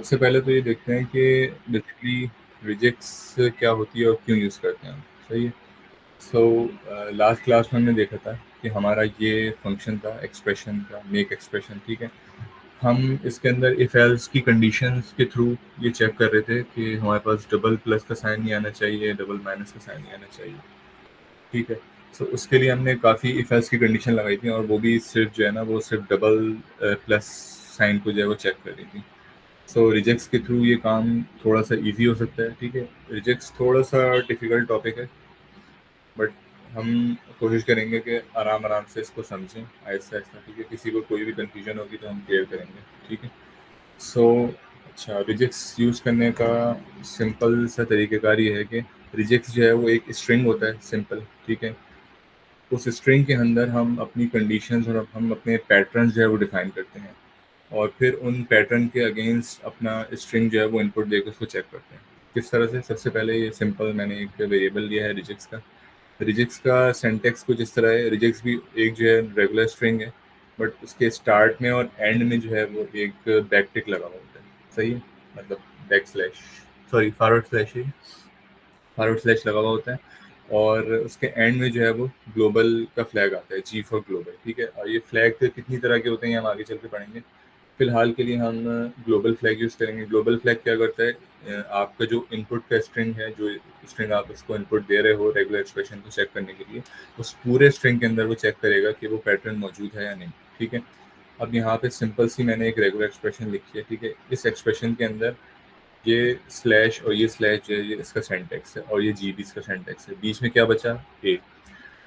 सबसे पहले तो ये देखते हैं कि बेसिकली रिजेक्ट्स क्या होती है और क्यों यूज़ करते हैं हम। सही है। लास्ट क्लास में हमने देखा था कि हमारा ये फंक्शन था एक्सप्रेशन का, मेक एक्सप्रेशन। ठीक है। हम इसके अंदर इफ एल्स की कंडीशंस के थ्रू ये चेक कर रहे थे कि हमारे पास डबल प्लस का साइन नहीं आना चाहिए, डबल माइनस का साइन नहीं आना चाहिए। ठीक है। उसके लिए हमने काफ़ी इफ एल्स की कंडीशन लगाई थी, और वो भी सिर्फ जो है ना, वो सिर्फ डबल प्लस साइन को जो है वो चेक कर रही थी। रिजेक्ट्स के थ्रू ये काम थोड़ा सा इजी हो सकता है। ठीक है। रिजेक्ट्स थोड़ा सा डिफिकल्ट टॉपिक है, बट हम कोशिश करेंगे कि आराम आराम से इसको समझें, आहिस्ता आहिस्ता। ठीक है। किसी को कोई भी कन्फ्यूजन होगी तो हम क्लियर करेंगे। ठीक है। सो अच्छा, रिजेक्ट्स यूज़ करने का सिंपल सा तरीक़ेकार ये है कि रिजेक्ट्स जो है वो एक स्ट्रिंग होता है, सिंपल। ठीक है। उस स्ट्रिंग के अंदर हम अपनी कंडीशंस और हम अपने पैटर्न्स जो है वो डिफाइन करते हैं, और फिर उन पैटर्न के अगेंस्ट अपना स्ट्रिंग जो है वो इनपुट देकर उसको चेक करते हैं। किस तरह से? सबसे पहले ये सिंपल मैंने एक वेरिएबल लिया है रिजेक्ट्स का। रिजेक्ट्स का सिंटैक्स कुछ इस तरह है। रिजेक्ट्स भी एक जो है रेगुलर स्ट्रिंग है, बट उसके स्टार्ट में और एंड में जो है वो एक बैक टिक लगा हुआ होता है। सही है। मतलब back slash, sorry forward slash है, फॉरवर्ड स्लैश लगा हुआ होता है, और उसके एंड में जो है वो ग्लोबल का फ्लैग आता है, जी फॉर ग्लोबल। ठीक है। और ये फ्लैग कितनी तरह के होते हैं हम आगे चल के पढ़ेंगे। फिलहाल के लिए हम ग्लोबल फ्लैग यूज़ करेंगे। ग्लोबल फ्लैग क्या करता है, आपका जो इनपुट का स्ट्रिंग है, जो स्ट्रिंग आप उसको इनपुट दे रहे हो रेगुलर एक्सप्रेशन को चेक करने के लिए, उस पूरे स्ट्रिंग के अंदर वो चेक करेगा कि वो पैटर्न मौजूद है या नहीं। ठीक है। अब यहाँ पे सिंपल सी मैंने एक रेगुलर एक्सप्रेशन लिखी है। ठीक है। इस एक्सप्रेशन के अंदर ये स्लैश और ये स्लैश जो है ये इसका सेंटेक्स है, और ये जी भी इसका सेंटेक्स है। बीच में क्या बचा? ए।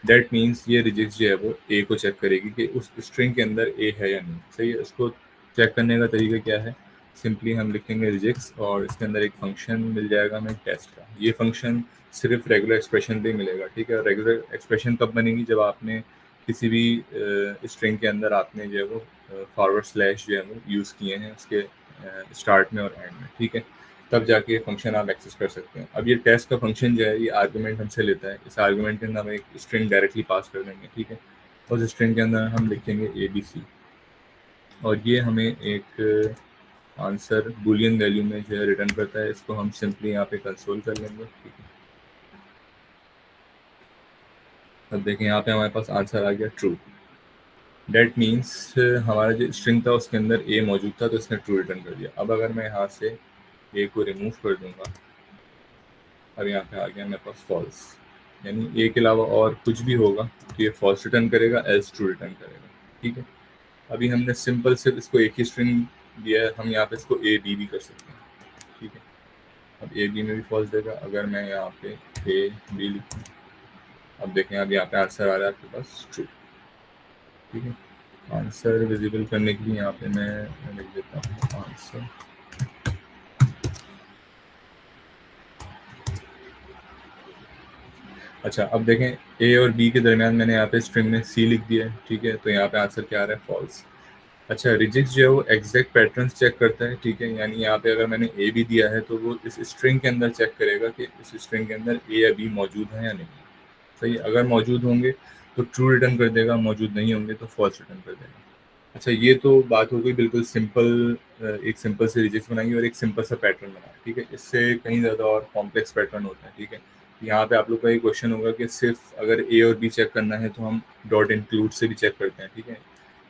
दैट मीन्स ये रिजेक्ट जो है वो ए को चेक करेगी कि उस स्ट्रिंग के अंदर ए है या नहीं। सही है। उसको चेक करने का तरीका क्या है? सिंपली हम लिखेंगे रिजेक्ट्स, और इसके अंदर एक फंक्शन मिल जाएगा हमें टेस्ट का। ये फंक्शन सिर्फ रेगुलर एक्सप्रेशन पे ही मिलेगा। ठीक है। रेगुलर एक्सप्रेशन कब बनेगी? जब आपने किसी भी स्ट्रिंग के अंदर आपने जो है वो फॉरवर्ड स्लैश जो है वो यूज़ किए हैं उसके स्टार्ट में और एंड में। ठीक है। तब जाके ये फंक्शन आप एक्सेस कर सकते हैं। अब ये टेस्ट का फंक्शन जो है ये आर्गुमेंट हमसे लेता है। इस आर्गुमेंट के अंदर हम एक स्ट्रिंग डायरेक्टली पास कर देंगे। ठीक है। उस स्ट्रिंग के अंदर हम लिखेंगे ABC, और ये हमें एक आंसर बूलियन वैल्यू में जो है रिटर्न करता है। इसको हम सिंपली यहाँ पे कंसोल कर लेंगे। ठीक है। अब देखें यहाँ पे हमारे पास आंसर आ गया ट्रू। डेट मीन्स हमारा जो स्ट्रिंग था उसके अंदर ए मौजूद था, तो इसने ट्रू रिटर्न कर दिया। अब अगर मैं यहाँ से ए को रिमूव कर दूंगा, अब यहाँ पे आ गया मेरे पास फॉल्स, यानी ए के अलावा और कुछ भी होगा तो ये फॉल्स रिटर्न करेगा, एल्स ट्रू रिटर्न करेगा। ठीक है। अभी हमने सिंपल सिर्फ इसको एक ही स्ट्रिंग दिया है, हम यहाँ पे इसको ए बी भी कर सकते हैं। ठीक है। अब ए बी में भी फॉल्स देगा। अगर मैं यहाँ पे ए बी लिखूँ, अब देखें अब यहाँ पे आंसर आ रहा है आपके पास ट्रू। ठीक है। आंसर विजिबल करने के लिए यहाँ पे मैं लिख देता हूँ आंसर। अच्छा, अब देखें ए और बी के दरमियान मैंने यहाँ पे स्ट्रिंग में सी लिख दिया है। ठीक है। तो यहाँ पे आंसर क्या आ रहा है? फॉल्स। अच्छा, रिजेक्ट जो है वो एग्जैक्ट पैटर्न्स चेक करता है। ठीक है। यानी यहाँ पे अगर मैंने ए भी दिया है तो वो इस स्ट्रिंग के अंदर चेक करेगा कि इस स्ट्रिंग के अंदर ए या बी मौजूद है या नहीं। सही है। अगर मौजूद होंगे तो ट्रू रिटर्न कर देगा, मौजूद नहीं होंगे तो फॉल्स रिटर्न कर देगा। अच्छा, ये तो बात हो गई बिल्कुल सिंपल, एक सिंपल से रिजेक्ट बनाई और एक सिंपल सा पैटर्न बनाया। ठीक है। इससे कहीं ज़्यादा और कॉम्प्लेक्स पैटर्न होता है। ठीक है। यहाँ पे आप लोग का ये क्वेश्चन होगा कि सिर्फ अगर ए और बी चेक करना है तो हम डॉट इंक्लूड से भी चेक करते हैं। ठीक है।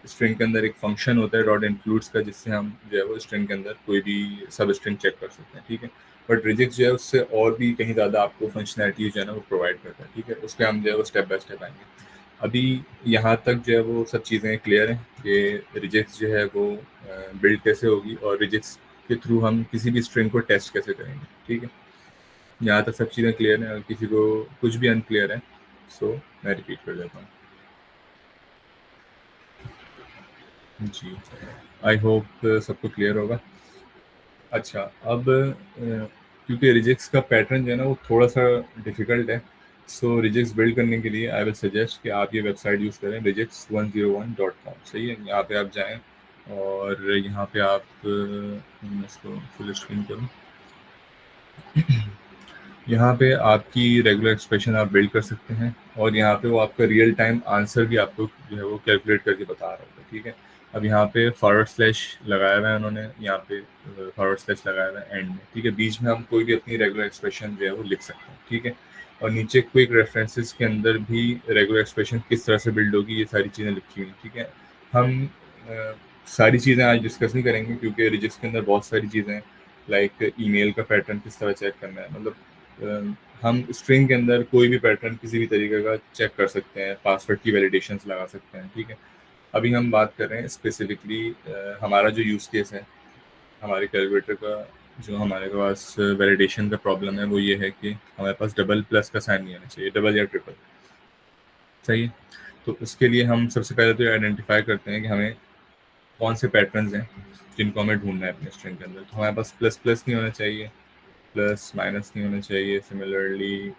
स्ट्रिंग के अंदर एक फंक्शन होता है डॉट इंक्लूड्स का, जिससे हम जो है वो स्ट्रिंग के अंदर कोई भी सब स्ट्रिंग चेक कर सकते हैं। ठीक है। बट रिजेक्ट जो है उससे और भी कहीं ज़्यादा आपको फंक्शनैलिटी जो है ना वो प्रोवाइड करता है। ठीक है। उसके हम जो है वो स्टेप बाय स्टेप आएंगे। अभी यहाँ तक जो है वो सब चीज़ें क्लियर हैं कि रिजेक्ट जो है वो बिल्ड कैसे होगी, और रिजेक्ट्स के थ्रू हम किसी भी स्ट्रिंग को टेस्ट कैसे करेंगे। ठीक है। यहाँ तक सब चीज़ें क्लियर हैं। अगर किसी को कुछ भी अनक्लियर है सो मैं रिपीट कर देता हूँ। जी, आई होप सबको क्लियर होगा। अच्छा, अब क्योंकि रिजेक्ट्स का पैटर्न जो है ना वो थोड़ा सा डिफ़िकल्ट है, सो रिजेक्ट्स बिल्ड करने के लिए आई विल सजेस्ट कि आप ये वेबसाइट यूज़ करें, regex101.com। सही है। यहाँ पे आप जाएँ, और यहाँ पे आप मैं इसको फुल स्क्रीन करूँ। यहाँ पे आपकी रेगुलर एक्सप्रेशन आप बिल्ड कर सकते हैं, और यहाँ पे वो आपका रियल टाइम आंसर भी आपको जो है वो कैलकुलेट करके बता रहा होगा। ठीक है। अब यहाँ पे फॉरवर्ड स्लैश लगाया हुआ है उन्होंने, यहाँ पे फॉरवर्ड स्लैश लगाया हुआ है एंड में, ठीक है। बीच में हम कोई भी अपनी रेगुलर एक्सप्रेशन जो है वो लिख सकते हैं, ठीक है। और नीचे क्विक रेफरेंसेस के अंदर भी रेगुलर एक्सप्रेशन किस तरह से बिल्ड होगी ये सारी चीज़ें लिखी हुई हैं, ठीक है। हम सारी चीज़ें आज डिस्कस नहीं करेंगे क्योंकि रिजिक्स के अंदर बहुत सारी चीज़ें हैं, लाइक ईमेल का पैटर्न किस तरह चेक करना है, मतलब हम स्ट्रिंग के अंदर कोई भी पैटर्न किसी भी तरीके का चेक कर सकते हैं, पासवर्ड की वैलिडेशंस लगा सकते हैं, ठीक है। अभी हम बात कर रहे हैं स्पेसिफिकली हमारा जो यूज़ केस है हमारे कैलकुलेटर का, जो हमारे पास वैलिडेशन का प्रॉब्लम है वो ये है कि हमारे पास डबल प्लस का साइन नहीं आना चाहिए, डबल या ट्रिपल, सही है। तो उसके लिए हम सबसे पहले तो आइडेंटिफाई करते हैं कि हमें कौन से पैटर्न्स हैं जिनको हमें ढूंढना है अपने स्ट्रिंग के अंदर। तो हमारे पास प्लस प्लस नहीं होना चाहिए, प्लस माइनस नहीं होना चाहिए, सिमिलरली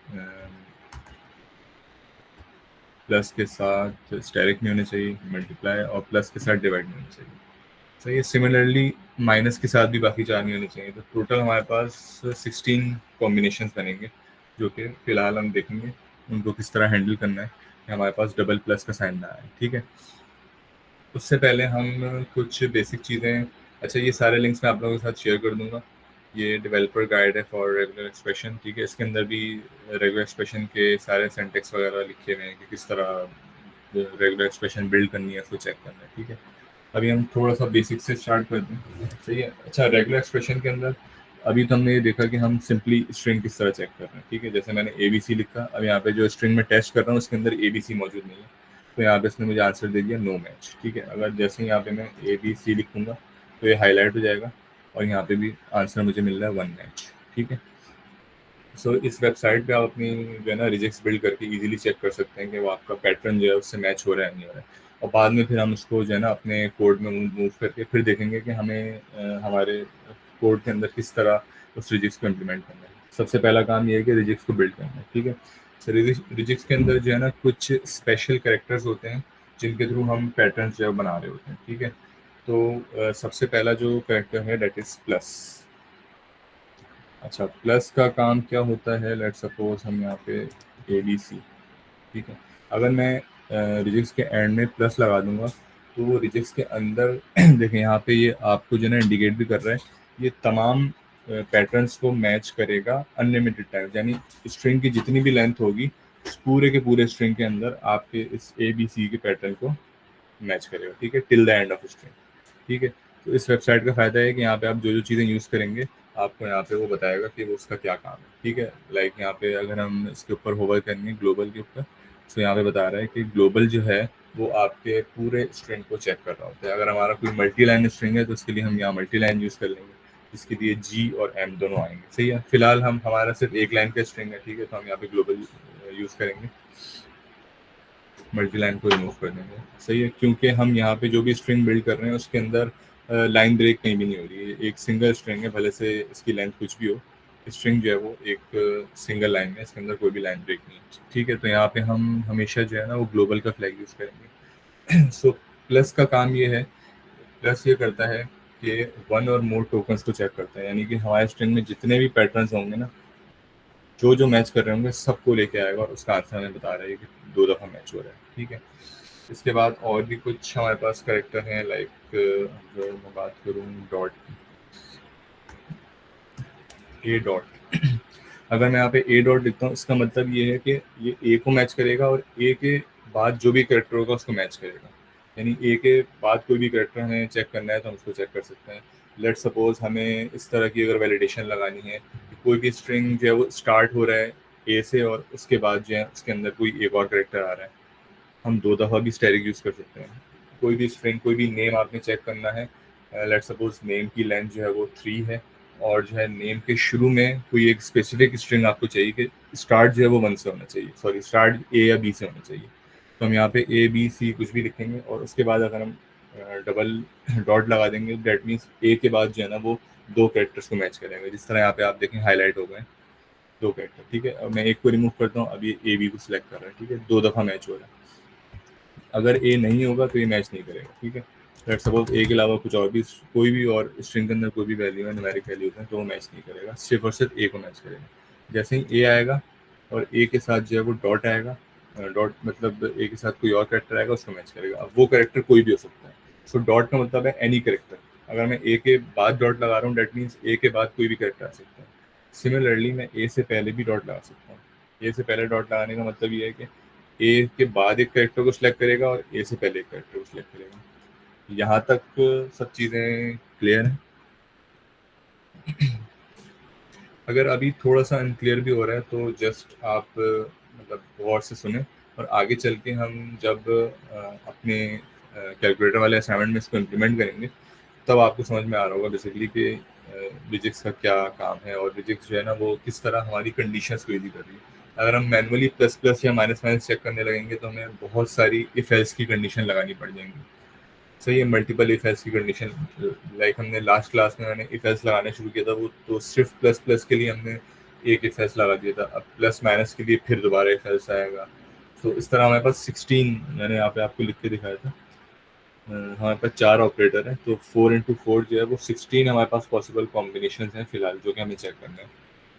प्लस के साथ स्टेरिक नहीं होना चाहिए, मल्टीप्लाई, और प्लस के साथ डिवाइड नहीं होना चाहिए, सही है। सिमिलरली माइनस के साथ भी बाकी चार नहीं होने चाहिए। तो टोटल हमारे पास 16 कॉम्बिनेशंस बनेंगे जो कि फिलहाल हम देखेंगे उनको किस तरह हैंडल करना है कि हमारे पास डबल प्लस का साइन ना आए, ठीक है। उससे पहले हम कुछ बेसिक चीज़ें, अच्छा ये सारे लिंक्स मैं आप लोगों के साथ शेयर कर दूंगा। ये डेवलपर गाइड है फॉर रेगुलर एक्सप्रेशन, ठीक है। इसके अंदर भी रेगुलर एक्सप्रेशन के सारे सेंटेक्स वगैरह लिखे हुए हैं कि किस तरह रेगुलर एक्सप्रेशन बिल्ड करनी है, उसको चेक करना है, ठीक है। अभी हम थोड़ा सा बेसिक से स्टार्ट करते हैं, सही है। अच्छा, रेगुलर एक्सप्रेशन के अंदर अभी तो हमने ये देखा कि हम सिंपली स्ट्रिंग किस तरह चेक कर रहे हैं, ठीक है। जैसे मैंने ABC लिखा, अब यहाँ पे जो स्ट्रिंग में टेस्ट कर रहा हूँ उसके अंदर ABC मौजूद नहीं है, तो यहाँ पे इसने मुझे आंसर दे दिया नो मैच, ठीक है। अगर जैसे ही यहाँ पे मैं ABC लिखूंगा तो ये हाईलाइट हो जाएगा और यहाँ पे भी आंसर मुझे मिल रहा है 1 मैच, ठीक है। सो इस वेबसाइट पे आप अपनी जो है ना रिजेक्ट्स बिल्ड करके इजीली चेक कर सकते हैं कि वो आपका पैटर्न जो है उससे मैच हो रहा है नहीं हो रहा है। और बाद में फिर हम उसको जो है ना अपने कोड में मूव करके फिर देखेंगे कि हमें हमारे कोड के अंदर किस तरह उस रिजिक्स को इम्प्लीमेंट करना है। सबसे पहला काम ये है कि रिजिक्स को बिल्ड करना है, ठीक है। सो रिजिक्स के अंदर जो है ना कुछ स्पेशल कैरेक्टर्स होते हैं जिनके थ्रू हम पैटर्न जो है बना रहे होते हैं, ठीक है। तो सबसे पहला जो कैरेक्टर है डेट इज प्लस। अच्छा, प्लस का काम क्या होता है, लेट सपोज हम यहाँ पे ABC, ठीक है। अगर मैं रिजिक्स के एंड में प्लस लगा दूंगा तो वो रिजिक्स के अंदर देखें यहाँ पे ये आपको जो है ना इंडिकेट भी कर रहा है, ये तमाम पैटर्न्स को मैच करेगा अनलिमिटेड टाइम, यानी स्ट्रिंग की जितनी भी लेंथ होगी उस पूरे के पूरे स्ट्रिंग के अंदर आपके इस ABC के पैटर्न को मैच करेगा, ठीक है, till the end of string, ठीक है। तो इस वेबसाइट का फायदा है कि यहाँ पे आप जो जो चीज़ें यूज़ करेंगे आपको यहाँ पे वो बताएगा कि वो उसका क्या काम है, ठीक है। लाइक यहाँ पे अगर हम इसके ऊपर होवर करेंगे ग्लोबल के ऊपर, तो यहाँ पे बता रहा है कि ग्लोबल जो है वो आपके पूरे स्ट्रिंग को चेक कर रहा होता है। अगर हमारा कोई मल्टी लाइन स्ट्रिंग है तो उसके लिए हम यहाँ मल्टी लाइन यूज़ कर लेंगे, जिसके लिए G और M दोनों आएंगे, सही है। फिलहाल हम हमारा सिर्फ एक लाइन का स्ट्रिंग है, ठीक है, तो हम यहाँ पे ग्लोबल यूज़ करेंगे, मल्टी लाइन को रिमूव कर देंगे, सही है। क्योंकि हम यहाँ पे जो भी स्ट्रिंग बिल्ड कर रहे हैं उसके अंदर लाइन ब्रेक कहीं भी नहीं हो रही है, एक सिंगल स्ट्रिंग है, भले से इसकी लेंथ कुछ भी हो, स्ट्रिंग जो है वो एक सिंगल लाइन है, इसके अंदर कोई भी लाइन ब्रेक नहीं है, ठीक है। तो यहाँ पे हम हमेशा जो है ना वो ग्लोबल का फ्लैग यूज़ करेंगे। सो प्लस का काम ये है, प्लस ये करता है कि वन और मोर टोकन्स को चेक करता है, यानी कि हमारे स्ट्रिंग में जितने भी पैटर्न्स होंगे ना, जो जो मैच कर रहे होंगे सबको लेके आएगा और उसका आंसर हमें बता रहा है कि 2 दफ़ा मैच हो रहा है, ठीक है। इसके बाद और भी कुछ हमारे पास करेक्टर हैं, लाइक अगर मैं बात करूँ डॉट ए डॉट अगर मैं यहाँ पे ए डॉट लिखता हूँ इसका मतलब ये है कि ये ए को मैच करेगा और ए के बाद जो भी करेक्टर होगा उसको मैच करेगा, यानी ए के बाद कोई भी करेक्टर हमें चेक करना है तो हम उसको चेक कर सकते हैं। लेट सपोज हमें इस तरह की अगर वैलिडेशन लगानी है कि कोई भी स्ट्रिंग जो है वो स्टार्ट हो रहा है ए से और उसके बाद जो है उसके अंदर कोई एक और करेक्टर आ रहा है, हम 2 दफ़ा भी स्टेरिक यूज़ कर सकते हैं। कोई भी स्ट्रिंग, कोई भी नेम आपने चेक करना है, लेट सपोज नेम की लेंथ जो है वो 3 है और जो है नेम के शुरू में कोई एक स्पेसिफिक स्ट्रिंग आपको चाहिए कि स्टार्ट जो है वो 1 से होना चाहिए, सॉरी स्टार्ट A या B से होना चाहिए, तो हम यहाँ पे ABC कुछ भी लिखेंगे और उसके बाद अगर हम डबल डॉट लगा देंगे दैट मीन्स A के बाद जो है ना वो 2 कैरेक्टर्स को मैच करेंगे, जिस तरह यहाँ पे आप देखें हाईलाइट हो गए 2 कैरेक्टर, ठीक है। अब मैं एक को रिमूव करता हूँ, अब ये AB को सिलेक्ट कर रहा है, ठीक है, 2 दफ़ा मैच हो रहा है। अगर ए नहीं होगा तो ये मैच नहीं करेगा, ठीक है। लेट सपोज ए के अलावा कुछ और भी, कोई भी और स्ट्रिंग के अंदर कोई भी वैल्यू है, न्यूमेरिक वैल्यूज है, तो वो मैच नहीं करेगा, सिर्फ और सिर्फ ए को मैच करेगा। जैसे ही ए आएगा और ए के साथ जो है वो डॉट आएगा, डॉट मतलब ए के साथ कोई और कैरेक्टर आएगा उसको मैच करेगा। अब वो कैरेक्टर कोई भी हो सकता है, सो डॉट का मतलब है एनी करेक्टर। अगर मैं ए के बाद डॉट लगा रहा हूँ डेट मीन्स ए के बाद कोई भी करेक्टर आ सकता है। सिमिलरली मैं ए से पहले भी डॉट लगा सकता हूँ। ए से पहले डॉट लगाने का मतलब ये है कि ए के बाद एक करेक्टर को सिलेक्ट करेगा और ए से पहले एक करेक्टर को सिलेक्ट करेगा। यहाँ तक सब चीज़ें क्लियर हैं। अगर अभी थोड़ा सा अनक्लियर भी हो रहा है तो जस्ट आप मतलब गौर से सुने, और आगे चल के हम जब अपने कैलकुलेटर वाले असाइनमेंट में इसको इम्प्लीमेंट करेंगे तब आपको समझ में आ रहा होगा बेसिकली कि रिजिक्स का क्या काम है और रिजिक्स जो है ना वो किस तरह हमारी कंडीशंस को ईजी कर रही है। अगर हम मैनुअली प्लस प्लस या माइनस माइनस चेक करने लगेंगे तो हमें बहुत सारी इफ एल्स की कंडीशन लगानी पड़ जाएंगी। सही है, मल्टीपल इफ एल्स की कंडीशन। लाइक हमने लास्ट क्लास में मैंने इफ एल्स लगाना शुरू किया था, वो तो सिर्फ प्लस प्लस के लिए हमने एक इफ एल्स लगा दिया था। अब प्लस माइनस के लिए फिर दोबारा इफ एल्स आएगा। तो इस तरह हमारे पास 16 मैंने यहाँ पे आपको लिख के दिखाया था। हमारे पास 4 ऑपरेटर हैं, तो 4 into 4 जो है वो 16 हमारे पास पॉसिबल कॉम्बिनेशन हैं फिलहाल, जो कि हमें चेक करना है।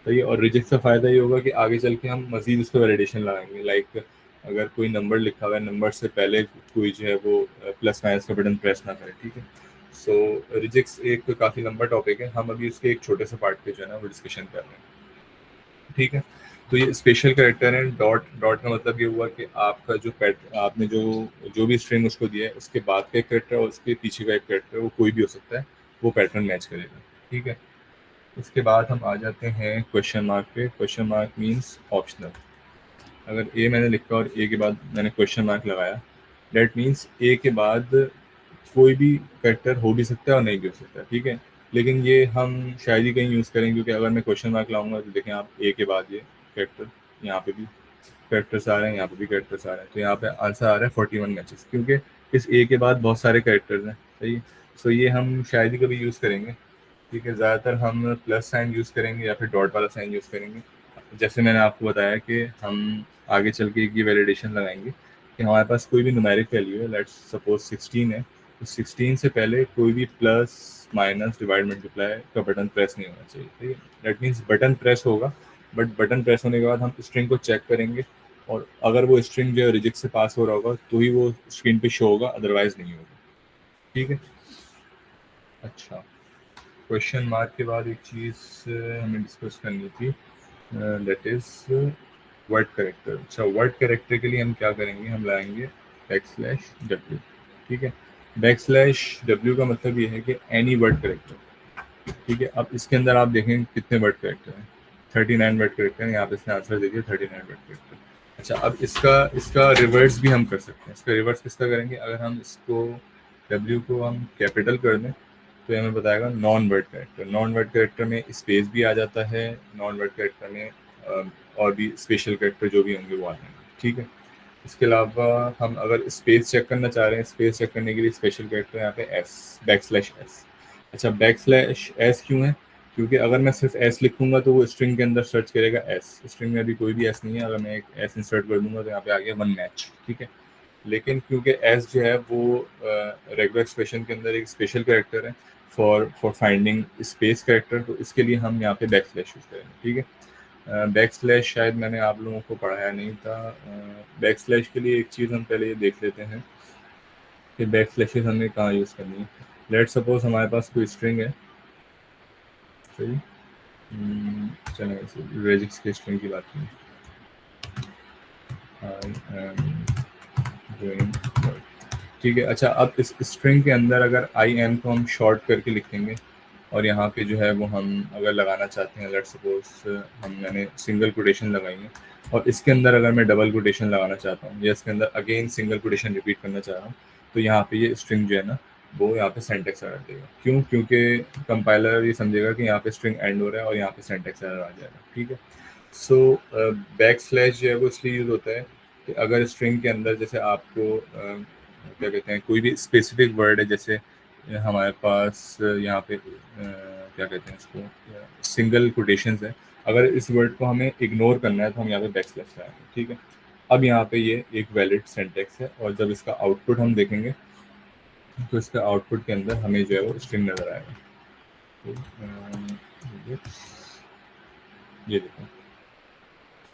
तो ये और रिजेक्ट का फ़ायदा ये होगा कि आगे चल के हम मज़ीद उस पर वैलिडेशन लगाएंगे। लाइक अगर कोई नंबर लिखा हुआ है, नंबर से पहले कोई जो है वो प्लस माइनस का बटन प्रेस ना करे। ठीक है, सो रिजेक्ट्स एक काफ़ी लंबा टॉपिक है, हम अभी उसके एक छोटे से पार्ट पे जो है ना वो डिस्कशन कर रहे हैं। ठीक है, तो ये स्पेशल कैरेक्टर है। डॉट डॉट का मतलब ये हुआ कि आपका जो आपने जो भी स्ट्रिंग उसको दिया है उसके बाद का एक कैरेक्टर और उसके पीछे का एक कैरेक्टर, वो कोई भी हो सकता है, वो पैटर्न मैच करेगा। ठीक है, उसके बाद हम आ जाते हैं क्वेश्चन मार्क पे। Question mark means optional. अगर ए मैंने लिखा और ए के बाद मैंने क्वेश्चन मार्क लगाया, डेट मीन्स ए के बाद कोई भी कैरेक्टर हो भी सकता है और नहीं भी हो सकता। ठीक है, लेकिन ये हम शायद ही कहीं यूज़ करेंगे, क्योंकि अगर मैं क्वेश्चन मार्क लाऊंगा तो देखें आप ए के बाद ये कैरेक्टर, यहाँ पे भी कैरेक्टर्स आ रहे हैं, यहाँ पे भी कैरेक्टर्स आ रहे हैं, तो यहाँ पे आंसर आ रहा है 41 मैचेस, क्योंकि इस ए के बाद बहुत सारे कैरेक्टर्स हैं। सही, सो ये हम शायद ही कभी यूज़ करेंगे। ठीक है, ज़्यादातर हम प्लस साइन यूज़ करेंगे या फिर डॉट वाला साइन यूज़ करेंगे। जैसे मैंने आपको बताया कि हम आगे चल के ये वैलिडेशन लगाएंगे कि हमारे पास कोई भी न्यूमेरिक वैल्यू है, लेट्स सपोज 16 है, तो 16 से पहले कोई भी प्लस माइनस डिवाइड मल्टीप्लाई का बटन प्रेस नहीं होना चाहिए। ठीक है, दैट मीन्स बटन प्रेस होगा, बट बटन प्रेस होने के बाद हम स्ट्रिंग को चेक करेंगे, और अगर वो स्ट्रिंग जो है रिजिक्ट से पास हो रहा होगा तो ही वो स्क्रीन पे शो होगा, अदरवाइज नहीं होगा। ठीक है, अच्छा, क्वेश्चन मार्क के बाद एक चीज़ हमें डिस्कस करनी थी, दैट इज वर्ड करेक्टर। अच्छा, वर्ड करेक्टर के लिए हम क्या करेंगे, हम लाएंगे \w। ठीक है, \w का मतलब ये है कि एनी वर्ड करेक्टर। ठीक है, अब इसके अंदर आप देखें कितने वर्ड करेक्टर हैं, 39 वर्ड करेक्टर हैं। यहाँ पे इसने आंसर दे दिया 39 वर्ड करेक्टर। अच्छा, अब इसका इसका रिवर्स भी हम कर सकते हैं। इसका रिवर्स किसका करेंगे, अगर हम इसको W को हम कैपिटल कर दें तो हमें बताएगा non word character. Non word character में स्पेस भी आ जाता है, नॉन वर्ड कैरेक्टर में और भी स्पेशल कैरेक्टर जो भी होंगे वो आ जाएंगे। ठीक है, इसके अलावा हम अगर स्पेस चेक करना चाह रहे हैं, स्पेस चेक करने के लिए स्पेशल कैरेक्टर यहाँ पे \s। अच्छा, \s क्यों है, क्योंकि अगर मैं सिर्फ s लिखूंगा तो वो स्ट्रिंग के अंदर सर्च करेगा s। स्ट्रिंग में अभी कोई भी s नहीं है, अगर मैं एक s इंसर्ट कर दूंगा तो यहाँ पे आ गया 1 मैच। ठीक है, लेकिन क्योंकि s जो है वो रेगुलर एक्सप्रेशन के अंदर एक स्पेशल कैरेक्टर है फॉर फाइंडिंग स्पेस कैरेक्टर, तो इसके लिए हम यहाँ पे बैकस्लैश यूज़ करेंगे। ठीक है, बैकस्लैश शायद मैंने आप लोगों को पढ़ाया नहीं था। बैकस्लैश के लिए एक चीज़ हम पहले ये देख लेते हैं कि बैकस्लैशेस हमें कहाँ यूज़ करनी है। लेट सपोज हमारे पास कोई स्ट्रिंग है, सही, चलें रेजिक्स की स्ट्रिंग की बात करें, आई एम डूइंग वर्क। ठीक है, अच्छा, अब इस स्ट्रिंग के अंदर अगर आई एम को हम शॉर्ट करके लिखेंगे और यहाँ पे जो है वो हम अगर लगाना चाहते हैं, लेट सपोज मैंने सिंगल कोटेशन लगाई है और इसके अंदर अगर मैं डबल कोटेशन लगाना चाहता हूँ या इसके अंदर अगेन सिंगल कोटेशन रिपीट करना चाह रहा हूँ, तो यहाँ पे ये स्ट्रिंग जो है ना वो यहाँ पे सेंटेक्स एरर देगा। क्यों, क्योंकि कंपाइलर ये समझेगा कि यहाँ पे स्ट्रिंग एंड हो रहा है और यहाँ पे सेंटेक्स एरर आ जाएगा। ठीक है, सो बैकस्लैश जो है वो इसलिए यूज़ होता है कि अगर स्ट्रिंग के अंदर जैसे आपको क्या कहते हैं, कोई भी स्पेसिफिक वर्ड है, जैसे हमारे पास यहाँ पे क्या कहते हैं इसको, सिंगल कोटेशंस है, अगर इस वर्ड को हमें इग्नोर करना है तो हम यहाँ पे बैकस्लैश लगाएंगे। ठीक है, अब यहाँ पे ये एक वैलिड सिंटैक्स है और जब इसका आउटपुट हम देखेंगे तो इसका आउटपुट के अंदर हमें जो है वो स्ट्रिंग नज़र आएगा। तो ये देखो,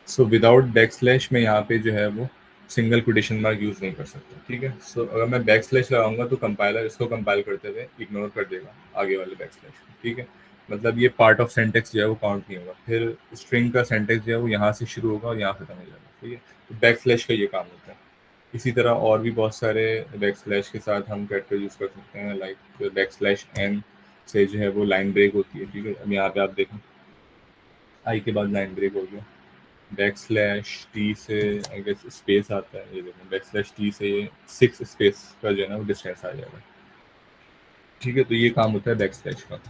सो विदाउट बैकस्लैश में यहाँ पे जो है वो सिंगल कोटेशन मार्क यूज़ नहीं कर सकता, ठीक है। सो अगर मैं बैक स्लैश लगाऊंगा तो कंपाइलर इसको कंपाइल करते हुए इग्नोर कर देगा आगे वाले बैक स्लैश, ठीक है। मतलब ये पार्ट ऑफ सेंटेक्स जो है वो काउंट नहीं होगा, फिर स्ट्रिंग का सेंटेक्स जो है वो यहाँ से शुरू होगा और यहाँ खत्म हो जाएगा, ठीक है। तो बैक स्लैश का ये काम होता है। इसी तरह और भी बहुत सारे बैक स्लैश के साथ हम कैरेक्टर यूज़ कर सकते हैं, लाइक बैक स्लैश एन से जो है वो लाइन ब्रेक होती है, ठीक है। अब यहाँ पे आप देखें आई के बाद लाइन ब्रेक हो गया। बैक स्लैश टी से आई गेस स्पेस आता है, ये देखो बैक स्लैश टी से 6 स्पेस का जो है ना वो डिस्टेंस आ जाएगा, ठीक है। तो ये काम होता है बैक स्लैश का।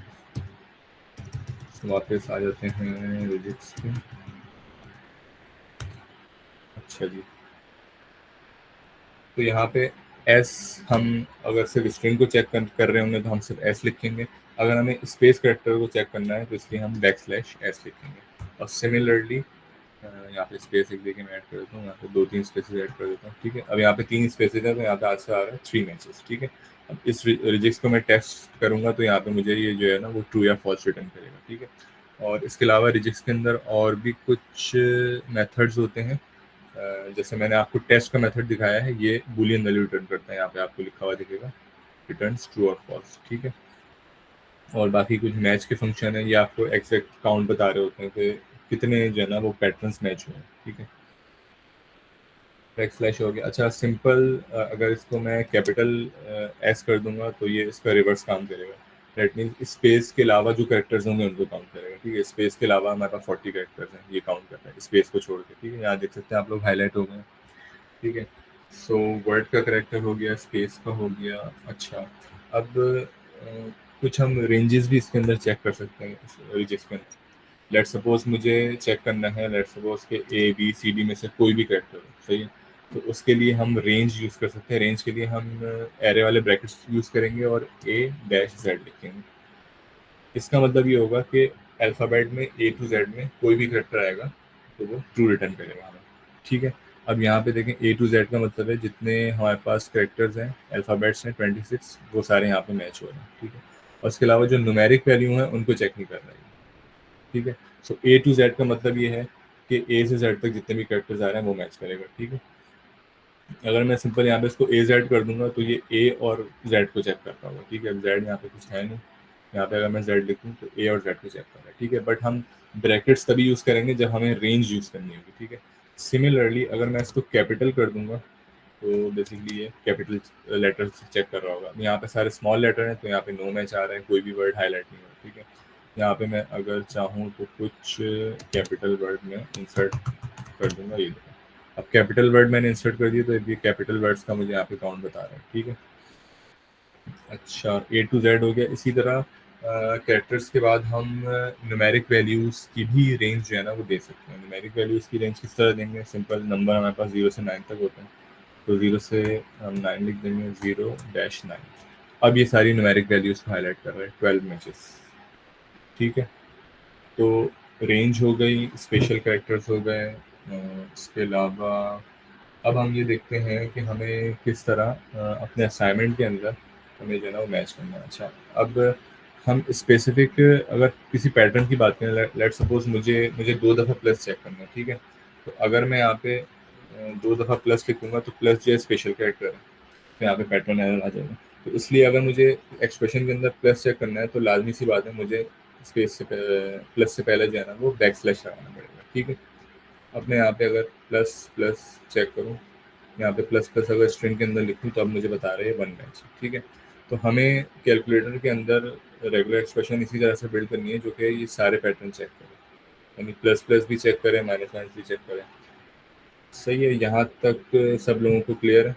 तो वापस आ जाते हैं रिजिक्स पे। अच्छा जी, तो यहाँ पे एस, हम अगर सिर्फ स्ट्रिंग को चेक कर रहे होंगे तो हम सिर्फ एस लिखेंगे। अगर हमें स्पेस कैरेक्टर को चेक करना है तो इसलिए हम बैक स्लैश एस लिखेंगे। और सिमिलरली यहाँ पे स्पेस एक देखिए मैं ऐड कर देता हूँ, यहाँ पे 2-3 स्पेसेस ऐड कर देता हूँ, ठीक है। अब यहाँ पे 3 स्पेसेस है तो यहाँ पे आंसर आ रहा है 3 मैचेस, ठीक है। अब इस रिजिक्स को मैं टेस्ट करूंगा तो यहाँ पे मुझे ये जो है ना वो ट्रू या फॉल्स रिटर्न करेगा, ठीक है। और इसके अलावा रिजिक्स के अंदर और भी कुछ मेथड्स होते हैं। जैसे मैंने आपको टेस्ट का मेथड दिखाया है, ये बूलियन वैल्यू रिटर्न करता है, यहाँ पे आपको लिखा हुआ दिखेगा रिटर्न्स ट्रू और फॉल्स, ठीक है। और बाकी कुछ मैच के फंक्शन है, ये आपको एग्जैक्ट काउंट बता रहे होते हैं कि कितने जो है ना वो पैटर्न्स मैच हुए हैं, ठीक है। बैक स्लैश हो गया। अच्छा सिंपल, अगर इसको मैं कैपिटल एस कर दूंगा तो ये इसका रिवर्स काम करेगा। दैट मीन्स स्पेस के अलावा जो कैरेक्टर्स होंगे उनको काउंट करेगा, ठीक है। स्पेस के अलावा हमारे पास 40 कैरेक्टर्स हैं, ये काउंट करता है स्पेस को छोड़ के, ठीक है। यहाँ देख सकते हैं आप लोग हाईलाइट हो गए, ठीक है। सो वर्ड का करेक्टर हो गया, स्पेस का हो गया। अच्छा अब कुछ हम रेंजेस भी इसके अंदर चेक कर सकते हैं रिजेक्ट में। लेट सपोज मुझे चेक करना है, लेट सपोज के ए बी सी डी में से कोई भी करेक्टर हो, सही है। तो उसके लिए हम रेंज यूज़ कर सकते हैं। रेंज के लिए हम एरे वाले ब्रैकेट्स यूज़ करेंगे और ए डैश जेड लिखेंगे। इसका मतलब ये होगा कि अल्फ़ाबेट में ए टू जेड में कोई भी करेक्टर आएगा तो वो ट्रू रिटर्न करेगा हमें, ठीक है। अब यहाँ पे देखें ए टू जेड का मतलब है जितने हमारे पास करेक्टर्स हैं अल्फ़ाबेट्स हैं 26, वो सारे यहाँ पे मैच हो रहे हैं, ठीक है। और उसके अलावा जो न्यूमेरिक वैल्यू है उनको चेक नहीं कर रहा है, ठीक है। सो ए टू जेड का मतलब ये है कि ए से जेड तक जितने भी करेक्टर्स आ रहे हैं वो मैच करेगा, ठीक है। अगर मैं सिंपल यहाँ पे इसको ए जेड कर दूंगा तो ये ए और जेड को चेक करता होगा, ठीक है। अब जेड यहाँ पे कुछ है नहीं, यहाँ पे अगर मैं जेड लिखूँ तो ए और जेड को चेक कर रहा है, ठीक है। बट हम ब्रैकेट्स तभी यूज़ करेंगे जब हमें रेंज यूज़ करनी होगी, ठीक है। सिमिलरली अगर मैं इसको कैपिटल कर दूंगा तो बेसिकली ये कैपिटल लेटर चेक कर रहा होगा। यहाँ पे सारे स्मॉल लेटर हैं तो यहाँ पे नो मैच आ रहा है, कोई भी वर्ड हाईलाइट नहीं हो रहा, ठीक है। यहाँ पे मैं अगर चाहूँ तो कुछ कैपिटल वर्ड में इंसर्ट कर दूंगा, ये देखो अब कैपिटल वर्ड मैंने इंसर्ट कर दिया तो ये कैपिटल वर्ड्स का मुझे यहाँ पे काउंट बता रहा है, ठीक है। अच्छा ए टू जेड हो गया। इसी तरह कैरेक्टर्स के बाद हम न्यूमेरिक वैल्यूज़ की भी रेंज जो है ना वो दे सकते हैं। न्यूमेरिक वैल्यूज़ की रेंज किस तरह देंगे, सिंपल नंबर हमारे पास 0 से 9 तक होते हैं तो 0 से हम 9 लिख देंगे, 0-9। अब ये सारी न्यूमेरिक वैल्यूज़ को हाईलाइट कर रहे हैं 12 मैचेस, ठीक है। तो रेंज हो गई, स्पेशल कैरेक्टर्स हो गए। इसके अलावा अब हम ये देखते हैं कि हमें किस तरह अपने असाइनमेंट के अंदर हमें जो है ना वो मैच करना है। अच्छा अब हम स्पेसिफिक अगर किसी पैटर्न की बात करें, लेट सपोज मुझे मुझे 2 दफ़ा प्लस चेक करना है, ठीक है। तो अगर मैं यहाँ पे 2 दफ़ा प्लस लिखूंगा तो प्लस जो है स्पेशल कैरेक्टर है, तो यहाँ पे पैटर्न एरर आ जाएगा। तो इसलिए अगर मुझे एक्सप्रेशन के अंदर प्लस चेक करना है तो लाजमी सी बात है मुझे स्पेस से प्लस से पहले जो है ना वो बैक स्लैश लगाना पड़ेगा, ठीक है। अब मैं यहाँ पे अगर प्लस प्लस चेक करूँ, यहाँ पे प्लस प्लस अगर स्ट्रिंग के अंदर लिखूँ तो अब मुझे बता रहे हैं 1 मैच, ठीक है। तो हमें कैलकुलेटर के अंदर रेगुलर एक्सप्रेशन इसी तरह से बिल्ड करनी है जो कि ये सारे पैटर्न चेक करे, यानी प्लस प्लस भी चेक करें, माइनस माइनस भी चेक करें। सही है, यहाँ तक सब लोगों को क्लियर है।